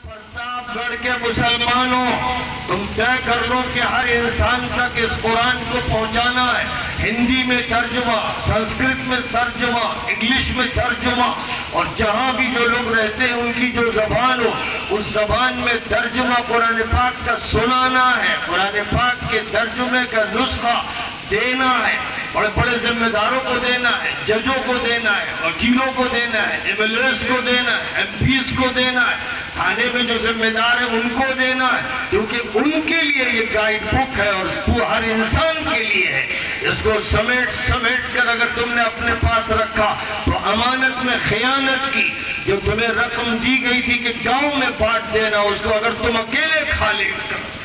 پرتاپ گڑھ کے مسلمانوں، تم طے کر لو کہ ہر انسان تک اس قرآن کو پہنچانا ہے۔ ہندی میں ترجمہ، سنسکرت میں ترجمہ، انگلش میں ترجمہ، اور جہاں بھی جو لوگ رہتے ہیں ان کی جو زبان ہو اس زبان میں ترجمہ قرآن پاک کا سنانا ہے، قرآن پاک کے ترجمے کا نسخہ دینا ہے، بڑے بڑے ذمہ داروں کو دینا ہے، ججوں کو دینا ہے، وکیلوں کو دینا ہے، ایم ایل ایز کو دینا ہے، ایم پیز کو دینا ہے، تھانے میں جو ذمہ دار ہیں ان کو دینا ہے، کیونکہ ان کے لیے یہ گائیڈ بک ہے اور ہر انسان کے لیے ہے۔ اس کو سمیٹ کر اگر تم نے اپنے پاس رکھا تو امانت میں خیانت کی۔ جو تمہیں رقم دی گئی تھی کہ گاؤں میں بانٹ دینا، اس کو اگر تم اکیلے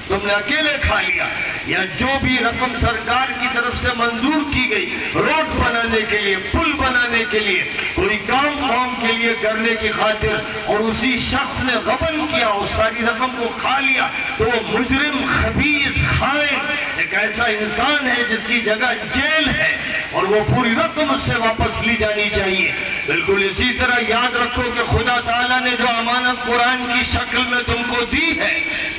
تم نے اکیلے کھا لیا، یا جو بھی رقم سرکار کی طرف سے منظور کی گئی روڈ بنانے کے لیے، پل بنانے کے لیے، کوئی کام قوم کے لیے کرنے کی خاطر، اور اسی شخص نے غبن کیا، اس ساری رقم کو کھا لیا، تو وہ مجرم، خبیث، خائن ایک ایسا انسان ہے جس کی جگہ جیل ہے، اور وہ پوری رقم اس سے واپس لی جانی چاہیے۔ بالکل اسی طرح یاد رکھو کہ خدا تعالیٰ نے جو امانت قرآن کی شکل میں تم کو دی ہے،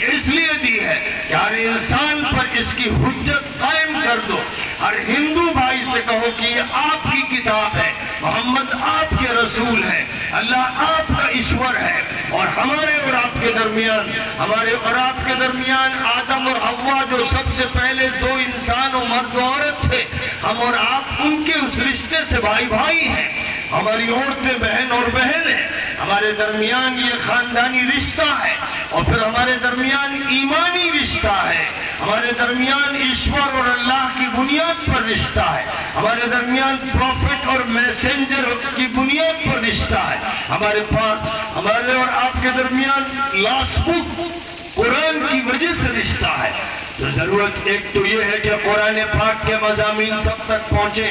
اس لیے دی ہے کہ ہر انسان پر اس کی حجت قائم کر دو۔ ہر ہندو بھائی سے کہو کہ یہ آپ کی کتاب ہے، محمد آپ کے رسول ہے، اللہ آپ کا ایشور ہے، اور ہمارے اور آپ کے درمیان آدم اور حوا جو سب سے پہلے دو انسان و مرد و عورت تھے، ہم اور آپ ان کے اس رشتے سے بھائی ہیں۔ ہماری عورتیں بہن اور بہن ہیں، ہمارے درمیان یہ خاندانی رشتہ ہے، اور پھر ہمارے درمیان ایمانی رشتہ ہے، ہمارے درمیان ایشور اور اللہ کی بنیاد پر رشتہ ہے، ہمارے درمیان پروفٹ اور میسنجر کی بنیاد پر رشتہ ہے، ہمارے اور آپ کے درمیان لاس بک قرآن کی وجہ سے رشتہ ہے۔ تو ضرورت ایک تو یہ ہے کہ قرآن پاک کے مضامین سب تک پہنچے۔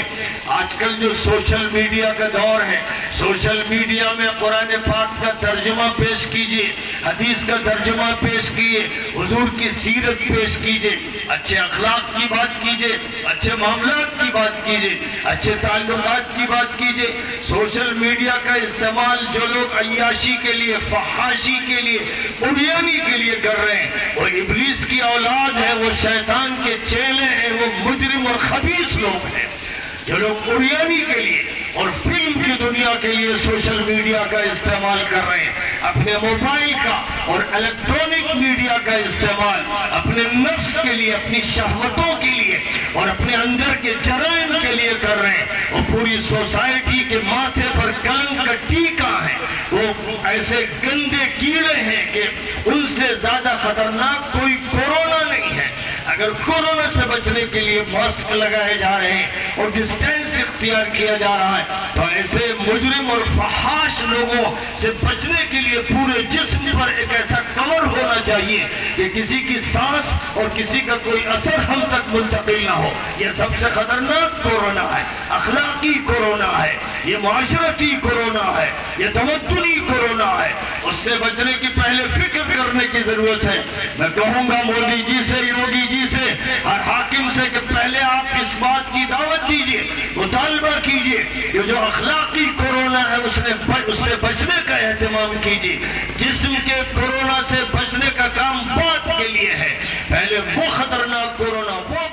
آج کل جو سوشل میڈیا کا دور ہے، سوشل میڈیا میں قرآن پاک کا ترجمہ پیش کیجئے، حدیث کا ترجمہ پیش کیجئے، حضور کی سیرت پیش کیجئے، اچھے اخلاق کی بات کیجئے، اچھے معاملات کی بات کیجئے، اچھے تعلقات کی بات کیجئے۔ سوشل میڈیا کا استعمال جو لوگ عیاشی کے لیے، فحاشی کے لیے، اڑیانی کے لیے کر رہے ہیں، وہ ابلیس کی اولاد ہے، وہ شیطان کے چیلے ہیں، وہ مجرم اور خبیث لوگ ہیں۔ جو لوگ اڑیانی کے لیے اور فلم کی دنیا کے لیے سوشل میڈیا کا استعمال کر رہے ہیں، اپنے موبائل کا اور الیکٹرونک میڈیا کا استعمال اپنے نفس کے لیے، اپنی شہوتوں کے لیے اور اپنے اندر کے جرائم کے لیے کر رہے ہیں، اور پوری سوسائٹی کے ماتھے پر کلنک کا ٹیکا ہے۔ وہ ایسے گندے کیڑے ہیں کہ ان سے زیادہ خطرناک کوئی کورونا نہیں ہے۔ اگر کورونا سے بچنے کے لیے ماسک لگائے جا رہے ہیں اور ڈسٹینس اختیار کیا جا رہا ہے، تو ایسے مجرم اور فحاش لوگوں سے بچنے کے لیے پورے جسم پر ایک ایسا کور ہونا چاہیے کہ کسی کی سانس اور کسی کا کوئی اثر ہم تک منتقل نہ ہو۔ یہ سب سے خطرناک کورونا ہے، اخلاقی کورونا ہے، یہ معاشرتی کورونا ہے، یہ تمدنی کورونا ہے۔ اس سے بچنے کی پہلے فکر کرنے کی ضرورت ہے۔ میں کہوں گا مودی جی سے، یوگی جی سے، ہر حاکم سے کہ پہلے آپ اس بات کی دعوت دیجئے، مطالبہ کیجئے کہ جو اخلاقی کورونا ہے اس سے بچنے کا اہتمام کیجئے۔ جسم کے کورونا سے بچنے کا کام بعد کے لیے ہے، پہلے وہ خطرناک کورونا وہ